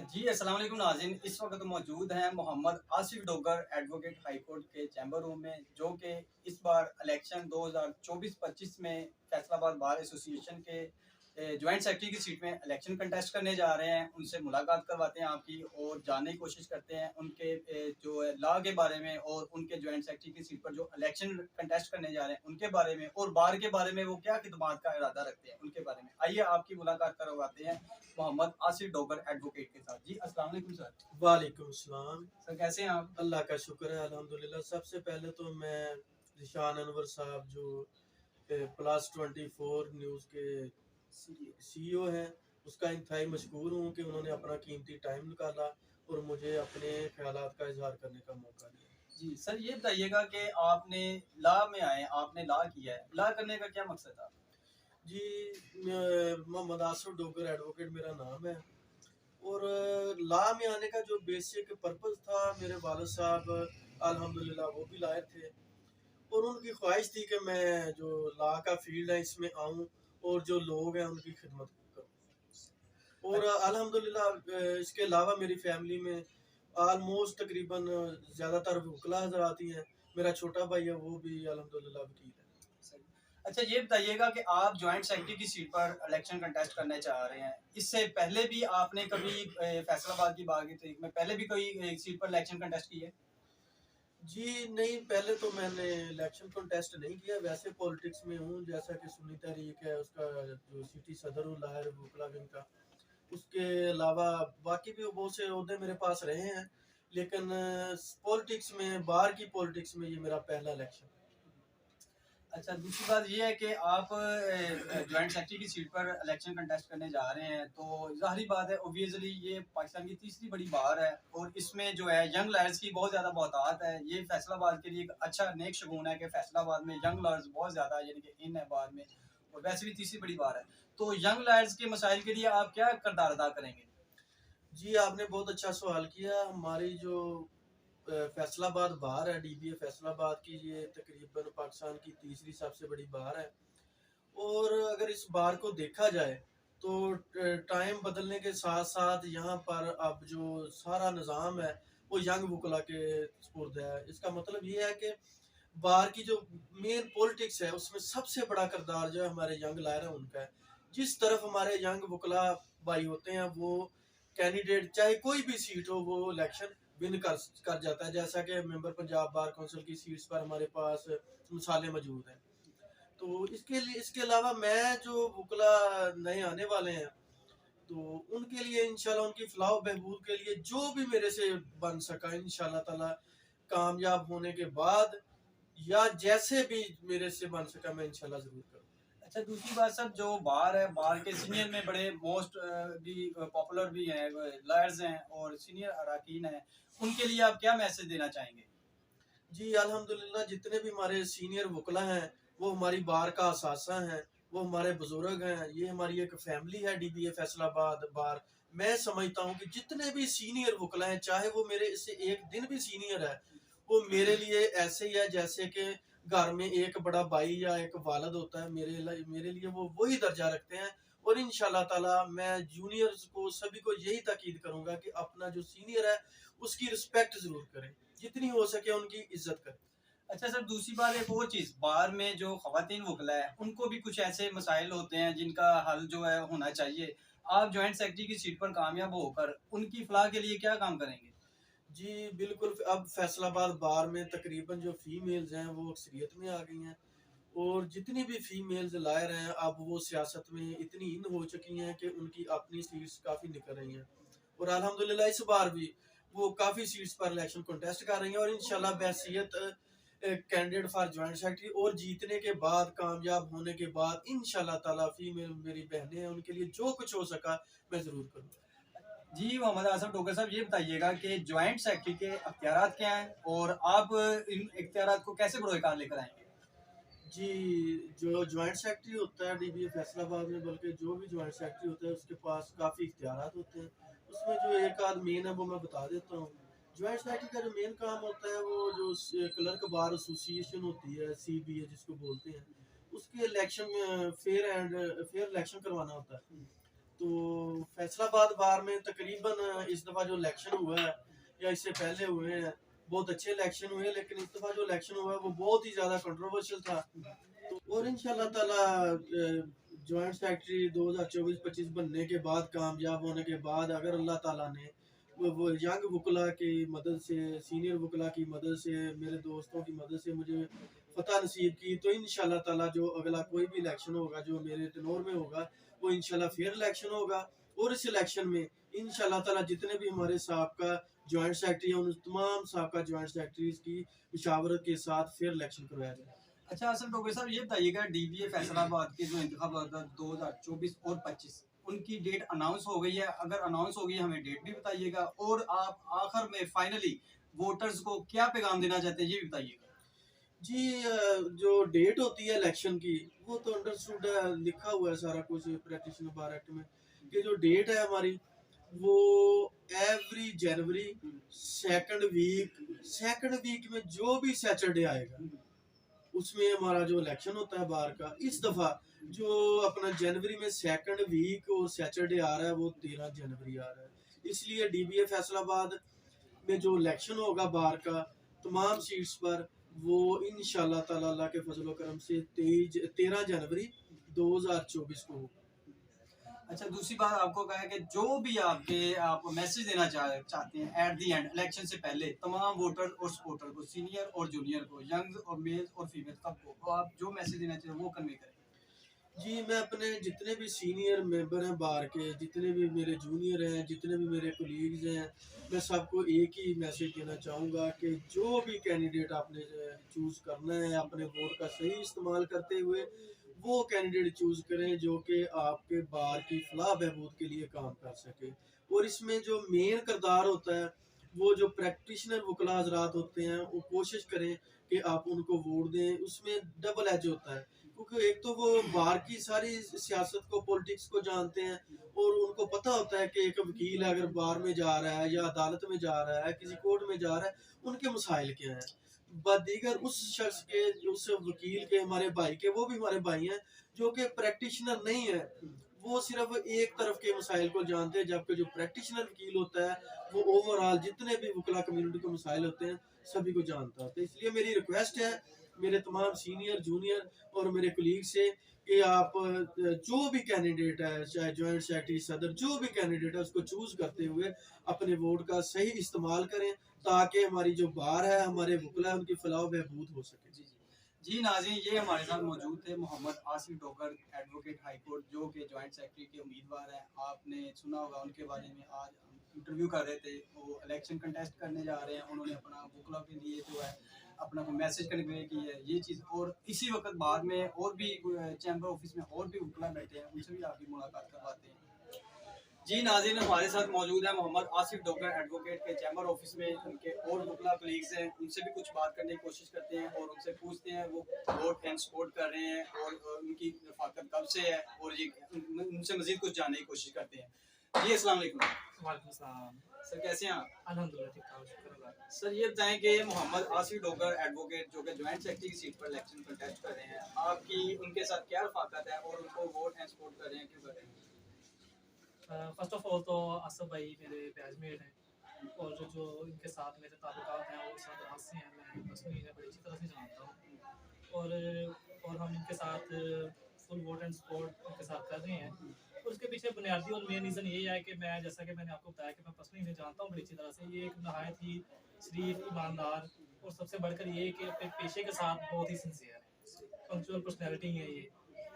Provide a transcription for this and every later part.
जी, अस्सलाम वालेकुम नाज़रीन। इस वक़्त मौजूद हैं Mohammad Asif Dogar advocate high court के चैम्बर रूम में, जो कि इस बार इलेक्शन 2024-25 में फैसलाबाद बार एसोसिएशन के जॉइंट सेक्रेटरी की सीट में इलेक्शन कंटेस्ट करने जा रहे हैं। उनसे मुलाकात करवाते हैं आपकी और जानने की कोशिश करते हैं उनके जो है लॉ के बारे में और उनके जॉइंट सेक्रेटरी की सीट पर जो इलेक्शन कंटेस्ट करने जा रहे हैं उनके बारे में और बार के बारे में वो क्या खिदमात का इरादा रखते हैं उनके बारे में। आइए आपकी मुलाकात करवाते हैं मोहम्मद आसिफ डोगर एडवोकेट के साथ। जी, अस्सलाम वालेकुम सर। वालेकुम सलाम। सर कैसे हैं आप? अल्लाह का शुक्र है अल्हम्दुलिल्लाह। सबसे पहले तो मैं ज़िशान अनवर साहब जो प्लस 24 न्यूज़ के सीईओ हैं, उसका इंतहाई मशकूर हूँ कि उन्होंने अपना कीमती टाइम निकाला और मुझे अपने ख़यालात का इज़हार करने का मौका दिया। जी, सर ये बताइएगा कि आपने लॉ में आए, आपने लॉ किया है। लॉ करने का क्या मकसद था? जी, मोहम्मद आसिफ डोगर एडवोकेट मेरा नाम है। और लॉ में आने का जो बेसिक पर्पज़ था, मेरे वालिद साहब अल्हम्दुलिल्लाह वो भी लॉयर थे और उनकी ख्वाहिश थी कि मैं जो लॉ का फील्ड है इसमें आऊँ और जो लोग हैं उनकी खिदमत करूँ। और अल्हम्दुलिल्लाह इसके अलावा मेरी फैमिली में ऑलमोस्ट तकरीबन ज़्यादातर वकला हज़रात ही हैं। मेरा छोटा भाई है, वो भी अल्हम्दुलिल्लाह वकील है। सही। अच्छा ये बताइएगा कि आप जॉइंट सेक्रेटरी की सीट पर इलेक्शन कंटेस्ट करने चाह रहे हैं। इससे पहले भी आपने कभी फैसलाबाद की बार की तारीख में पहले भी कोई सीट पर इलेक्शन कंटेस्ट किए? जी नहीं, पहले तो मैंने इलेक्शन कॉन्टेस्ट नहीं किया। वैसे पॉलिटिक्स में हूँ, जैसा कि सुन्नी तहरीक है उसका जो सिटी सदर हूँ लाहिर वकला विंग का। उसके अलावा बाकी भी बहुत से ओहदे मेरे पास रहे हैं, लेकिन पॉलिटिक्स में, बाहर की पॉलिटिक्स में ये मेरा पहला इलेक्शन। अच्छा, दूसरी बात ये है कि आप जॉइंट सेक्रेटरी की सीट पर इलेक्शन कंटेस्ट करने जा रहे हैं, तो ज़ाहिर बात है ऑब्वियसली ये पाकिस्तान की तीसरी बड़ी बार है और इसमें जो है यंग लॉयर्स की बहुत ज़्यादा बहुतात है। ये फैसलाबाद के लिए एक अच्छा नेक शगुन है कि फैसलाबाद में यंग लॉयर्स बहुत ज़्यादा यानी कि इन है बार में और वैसे भी तीसरी बड़ी बार है। तो यंग लॉयर्स के मसाइल के लिए आप क्या किरदार अदा करेंगे? जी, आपने बहुत अच्छा सवाल किया। हमारी जो फैसलाबाद बार है, डीबीए फैसलाबाद की, ये तकरीबन पाकिस्तान की तीसरी सबसे बड़ी बार है। और अगर इस बार को देखा जाए तो टाइम बदलने के साथ साथ यहाँ पर अब जो सारा निज़ाम है वो यंग वकला के स्पुर्द है। इसका मतलब ये है कि बार की जो मेन पॉलिटिक्स है उसमें सबसे बड़ा किरदार जो है हमारे यंग लायर है उनका है। जिस तरफ हमारे यंग वकला भाई होते हैं, वो कैंडिडेट चाहे कोई भी सीट हो वो इलेक्शन विन कर जाता है। जैसा कि मेंबर पंजाब बार काउंसिल की सीट्स पर हमारे पास मिसालें मौजूद हैं। तो इसके अलावा मैं जो वकला नए आने वाले हैं, तो उनके लिए इंशाल्लाह उनकी फलाह बहबूद के लिए जो भी मेरे से बन सका इंशाल्लाह ताला कामयाब होने के बाद या जैसे भी मेरे से बन सका मैं इंशाल्लाह ज़रूर करूँ। अच्छा, दूसरी बात सर, जो बार है, बार के सीनियर में बड़े मोस्ट भी पॉपुलर भी हैं, लॉयर्स हैं और सीनियर अरकान हैं, उनके लिए आप क्या मैसेज देना चाहेंगे? जी, अल्हम्दुलिल्लाह जितने भी हमारे सीनियर वकला हैं, वो हमारी बार का असासा हैं, वो हमारे बुजुर्ग हैं। ये हमारी एक फैमिली है डीबीए फैसलाबाद बार। मैं समझता हूँ कि जितने भी सीनियर वकला हैं, चाहे वो मेरे से एक दिन भी सीनियर है, वो मेरे लिए ऐसे ही है जैसे कि घर में एक बड़ा भाई या एक वालिद होता है, मेरे लिए वो वही दर्जा रखते हैं। और इंशाल्लाह ताला मैं जूनियर्स को सभी को यही ताकीद करूँगा कि अपना जो सीनियर है, उसकी रिस्पेक्ट ज़रूर करें। जितनी हो सके उनकी इज्जत करें। अच्छा सर, दूसरी बात एक और चीज़, बार में जो ख़वातीन वकला है, उनको भी कुछ ऐसे मसाइल होते हैं जिनका हल जो है होना चाहिए। आप जॉइंट सेक्रेटरी की सीट पर कामयाब होकर उनकी फलाह के लिए क्या काम करेंगे? जी, बिल्कुल। अब फैसलाबाद बार में तकरीबन जो फीमेल्स हैं वो अक्सरियत में आ गई हैं और जितनी भी फीमेल्स लायर हैं अब वो सियासत में इतनी इन हो चुकी हैं कि उनकी अपनी सीट्स काफ़ी निकल रही हैं। और अल्हम्दुलिल्लाह इस बार भी वो काफ़ी सीट्स पर इलेक्शन कॉन्टेस्ट कर रही हैं और इंशाल्लाह बहसीयत कैंडिडेट फॉर जॉइंट सेक्रेटरी और जीतने के बाद, कामयाब होने के बाद इंशाल्लाह ताला फीमेल मेरी बहनें हैं, उनके लिए जो कुछ हो सका मैं ज़रूर करूँगा। जी, मोहम्मद आसिफ डोगर साहब, ये बताइएगा कि जॉइंट सेक्रेटरी के अख्तियारात क्या हैं और आप इन इख्तियारात को कैसे बरोए लेकर आएँगे? जी, जो जॉइंट सेक्रेटरी होता है डीबीए फैसलाबाद में, बल्कि जो भी जॉइंट सेक्रेटरी होता है उसके पास काफ़ी इख्तियारात होते हैं। उसमें जो एक आध मेन है वो मैं बता देता हूँ। जॉइंट सेक्रेटरी का जो मेन काम होता है वो जो क्लर्क बार एसोसिएशन होती है, सीबीए जिसको बोलते हैं, उसके इलेक्शन में फेयर इलेक्शन करवाना होता है। तो फैसलाबाद बार में तकरीबन इस दफ़ा जो इलेक्शन हुआ है या इससे पहले हुए हैं, बहुत अच्छे इलेक्शन हुए, लेकिन इस दफ़ा जो इलेक्शन हुआ है वो बहुत ही ज़्यादा कंट्रोवर्शियल था। और इंशाल्लाह ताला जॉइंट सेक्रेटरी 2024-25 बनने के बाद, कामयाब होने के बाद, अगर अल्लाह ताला ने वो यंग वकला की मदद से, सीनियर वकला की मदद से, मेरे दोस्तों की मदद से मुझे फतह नसीब की, तो इंशाल्लाह ताला जो अगला कोई भी इलेक्शन होगा जो मेरे टेन्योर में होगा, वो इंशाल्लाह फेयर इलेक्शन होगा। और इस इलेक्शन में इंशाल्लाह ताला जितने भी हमारे साहब का जॉइंट सेक्रेटरी हैं, उन तमाम साहब का जॉइंट सेक्रेटरीज की मुशावरत के साथ फेयर इलेक्शन करवाया जाए। अच्छा असद डोगर साहब, ये बताइएगा डीबीए फैसलाबाद के जो इंतखाबात 2024 और 25 उनकी डेट अनाउंस हो गई है? अगर अनाउंस हो गई है हमें डेट भी बताइएगा, और आप आखिर में फाइनली वोटर्स को क्या पैगाम देना चाहते हैं ये भी बताइएगा। जी, जो डेट होती है इलेक्शन की, वो तो अंडरस्टूड है, लिखा हुआ है सारा कुछ प्रैक्टिशनर बार एक्ट में, कि जो डेट है हमारी वो एवरी जनवरी सेकंड वीक में जो भी सैटरडे आएगा उसमें हमारा जो इलेक्शन होता है बार का। इस दफा जो अपना जनवरी में सेकंड वीक और सैटरडे आ रहा है वो 13 जनवरी आ रहा है। इसलिए डीबीए फैसलाबाद में जो इलेक्शन होगा बार का तमाम सीट्स पर, वो इंशाल्लाह ताला अल्लाह के फजल व करम से 13 जनवरी 2024 को होगा। अच्छा, दूसरी बात आपको कहा है कि जो भी आप मैसेज देना चाहते हैं एट दी एंड इलेक्शन से पहले तमाम वोटर और सपोर्टर को, सीनियर और जूनियर को, यंग और मेल और फीमेल सबको, तो आप जो मैसेज देना चाहिए वो कन्वे करें। जी, मैं अपने जितने भी सीनियर मेंबर हैं बार के, जितने भी मेरे जूनियर हैं, जितने भी मेरे कोलीग्स हैं, मैं सबको एक ही मैसेज देना चाहूँगा कि जो भी कैंडिडेट आपने चूज़ करना है, अपने वोट का सही इस्तेमाल करते हुए वो कैंडिडेट चूज़ करें जो कि आपके बार की फलाह बहबूद के लिए काम कर सके। और इसमें जो मेन किरदार होता है, वो जो प्रैक्टिशनर वकला हजरात होते हैं, वो कोशिश करें कि आप उनको वोट दें। उसमें डबल एज होता है, क्योंकि एक तो वो बाहर की सारी सियासत को, पॉलिटिक्स को जानते हैं, और उनको पता होता है कि एक वकील अगर बार में जा रहा है या अदालत में जा रहा है, किसी कोर्ट में जा रहा है, उनके मसाइल क्या हैं। बदीगर उस शख्स के, उस वकील के, हमारे भाई के, वो भी हमारे भाई हैं जो कि प्रैक्टिशनर नहीं है, वो सिर्फ एक तरफ के मसाइल को जानते हैं, जबकि जो प्रैक्टिशनर वकील होता है वो ओवरऑल जितने भी वकला कम्युनिटी के मसाइल होते हैं सभी को जानता है। तो इसलिए मेरी रिक्वेस्ट है मेरे तमाम सीनियर, जूनियर और मेरे कोलीग से कि आप जो भी कैंडिडेट है, चाहे जॉइंट सेक्रेटरी, सदर, जो भी कैंडिडेट है उसको चूज करते हुए अपने वोट का सही इस्तेमाल करें, ताकि हमारी जो बार है, हमारे वकला है, उनकी फलाह बहबूद हो सके। जी जी जी नाज़रीन, ये हमारे साथ मौजूद थे Mohammad Asif Dogar, advocate high court, जो कि जॉइंट सेक्रेटरी के उम्मीदवार हैं। आपने सुना होगा उनके बारे में, आज हम इंटरव्यू कर रहे थे। वो इलेक्शन कंटेस्ट करने जा रहे हैं, उन्होंने अपना वकला के लिए जो है अपना कोई मैसेज कन्वे की है ये चीज़। और इसी वक्त बाद में और भी चैम्बर ऑफिस में और भी वकला बैठे हैं, उनसे भी आपकी मुलाकात करवाते हैं। जी नाज़रीन, हमारे साथ मौजूद है मोहम्मद आसिफ डोगर, एडवोकेट के चैम्बर ऑफिस में। उनके और वकला कलीग्स हैं, उनसे भी कुछ बात करने की कोशिश करते हैं और उनसे पूछते हैं वो वोट एंड सपोर्ट कर रहे हैं और उनकी रफाकत कब से है, और ये उनसे मजीद कुछ जानने की कोशिश करते हैं। जी अस्सलाम वालेकुम। वालेकुम सलाम। सर कैसे हैं आप? अल्हम्दुलिल्लाह ठीक ठाक, शुक्र अल्लाह। सर ये बताएं कि मोहम्मद आसिफ डोगर एडवोकेट जो कि जॉइंट सेक्रेटरी की सीट पर इलेक्शन कंटेस्ट कर रहे हैं, आपकी उनके साथ क्या रफाकत है और उनको वोट एंड सपोर्ट कर रहे हैं, क्यों कर रहे हैं? फर्स्ट ऑफ ऑल तो असफ भाई मेरे बैचमेट हैं, और जो इनके साथ मेरे ताल्लुकात हैं वो साथ रात से हैं। मैं पर्सनली इन्हें बड़ी अच्छी तरह से जानता हूँ, और हम इनके साथ फुल वोट एंड सपोर्ट उनके साथ कर रहे हैं। और उसके पीछे बुनियादी और मेन रीज़न ये है कि मैं, जैसा कि मैंने आपको बताया कि मैं पर्सनली इन्हें जानता हूँ बड़ी अच्छी तरह से। ये एक नहायत ही शरीफ, ईमानदार, और सबसे बढ़कर ये कि अपने पेशे के साथ बहुत ही सिंसियर है, पंक्चुअल पर्सनैलिटी है ये,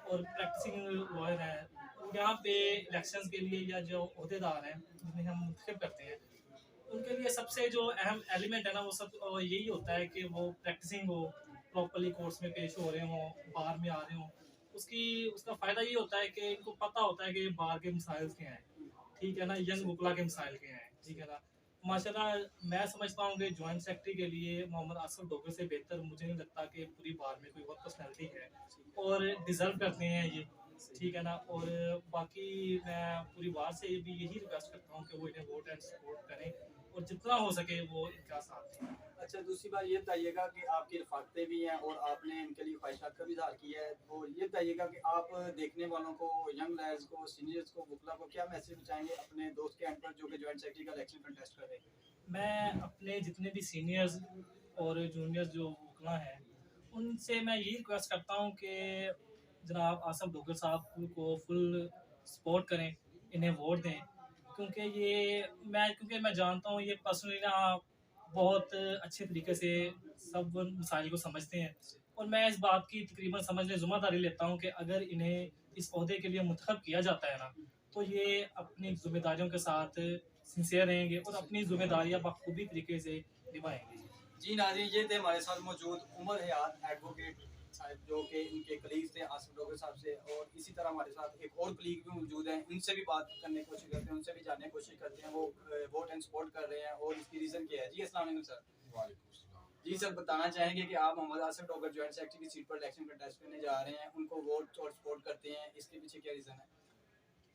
और प्रैक्टिसिंग लॉयर है। यहाँ पे इलेक्शंस के लिए या जो अहदेदार हैं जिन्हें हम मुंतखब करते हैं, उनके लिए सबसे जो अहम एलिमेंट है ना, वो सब यही होता है कि वो प्रैक्टिसिंग हो, प्रॉपर्ली कोर्ट्स में पेश हो रहे हों, बार में आ रहे हों। उसका फ़ायदा ये होता है कि इनको पता होता है कि बार के मसाइल क्या हैं, ठीक है ना, यंग वकला के मसाइल क्या हैं, ठीक है ना। माशाल्लाह मैं समझता हूँ कि जॉइंट सेक्रेटरी के लिए मोहम्मद आसिफ डोगर से बेहतर मुझे नहीं लगता कि पूरी बार में कोई और पर्सनैलिटी है, और डिज़र्व करते हैं ये, ठीक है ना। और बाकी मैं पूरी बार से भी यही रिक्वेस्ट करता हूँ कि वो इन्हें वोट एंड सपोर्ट करें, और जितना हो सके वो इनका साथ दें। अच्छा, दूसरी बात ये बताइएगा कि आपकी रफ़ाकतें भी हैं और आपने इनके लिए ख्वाहिशात का भी इज़हार किया है। तो ये बताइएगा कि आप देखने वालों को, यंग लायर्स को, सीनियर्स को, वुकला को क्या मैसेज चाहेंगे अपने दोस्त के एंड पर जो कि जॉइंट सेक्रेटरी का इलेक्शन कंटेस्ट कर रहे हैं? मैं अपने जितने भी सीनियर्स और जूनियर्स जो वकला हैं, उनसे मैं यही रिक्वेस्ट करता हूँ कि जनाब आसिफ डोगर साहब को फुल सपोर्ट करें, इन्हें वोट दें, क्योंकि मैं जानता हूँ ये पर्सनली ना बहुत अच्छे तरीके से सब मसाइल को समझते हैं, और मैं इस बात की तकरीबन समझने ज़िम्मेदारी लेता हूँ कि अगर इन्हें इस ओहदे के लिए मुंतखब किया जाता है ना, तो ये अपनी ज़िम्मेदारियों के साथ सिंसियर रहेंगे और अपनी ज़िम्मेदारियाँ बखूबी तरीके से निभाएंगे। जी नाज़रीन, ये थे हमारे साथ मौजूद उमर हयात एडवोकेट साहब, जो कि इनके कलीग थे आसिफ डोगर साहब से, और इसी तरह हमारे साथ एक और कलीग भी मौजूद हैं। इनसे भी बात करने की कोशिश करते हैं, उनसे भी जानने की कोशिश करते हैं वो वोट एंड सपोर्ट कर रहे हैं और इसकी रीज़न क्या है। जी अस्सलाम वालेकुम सर। जी सर, बताना चाहेंगे कि आप मोहम्मद आसिफ डोगर जॉइंट सेक्रेटरी की सीट पर इलेक्शन कंटेस्ट करने जा रहे हैं, उनको वोट और सपोर्ट करते हैं, इसके पीछे क्या रीज़न है?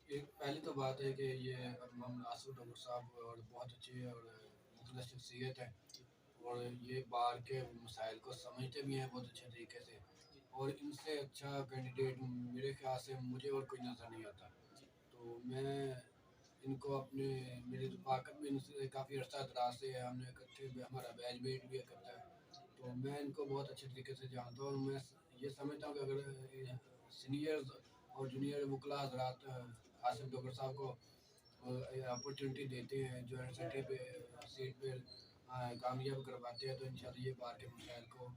एक पहली तो बात है कि ये मोहम्मद आसिफ डोगर साहब और बहुत अच्छे और मुखलस शख्सियत है, और ये बाहर के मसाइल को समझते भी हैं बहुत अच्छे तरीके से, और इनसे अच्छा कैंडिडेट मेरे ख्याल से मुझे और कोई नज़र नहीं आता। तो मैं इनको अपने मेरी रफ़ाकत में इनसे काफ़ी अर्सा दराज से है, हमने इकट्ठे हमारा बैच वेट भी इकट्ठा है, तो मैं इनको बहुत अच्छे तरीके से जानता हूँ, और मैं ये समझता हूँ कि अगर सीनियर्स और जूनियर वकला हजरात आसिफ डोगर साहब को अपॉर्चुनिटी देते हैं, जो एनसीटी पे सीट पे कामयाब करवाते हैं, तो इंशाल्लाह ये बाहर के मसाइल को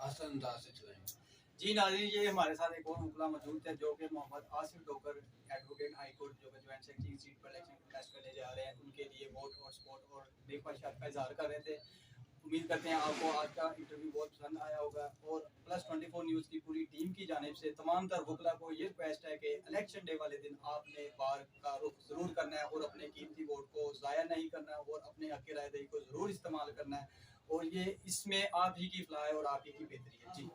आसान अंदाज से चलाएंगे। जी नाज़रीन, ये हमारे साथ एक और वकला मौजूद थे जो कि Mohammad Asif Dogar advocate high court जो कि जॉइंट सेक्रेटरी की सीट पर इलेक्शन कंटेस्ट करने जा रहे हैं, उनके लिए वोट और सपोर्ट और नेक ख्वाहिशात का इजहार कर रहे थे। उम्मीद करते हैं आपको आज का इंटरव्यू बहुत पसंद आया होगा, और प्लस 24 न्यूज़ की पूरी टीम की जानिब से तमाम तर वकला को ये रिक्वेस्ट है कि इलेक्शन डे वाले दिन आपने बार का रुख ज़रूर करना है और अपने कीमती वोट को ज़ाया नहीं करना है और अपने हक़ राय दही को ज़रूर इस्तेमाल करना है, और ये इसमें आप ही की फलाह है और आप ही की बेहतरी है। जी।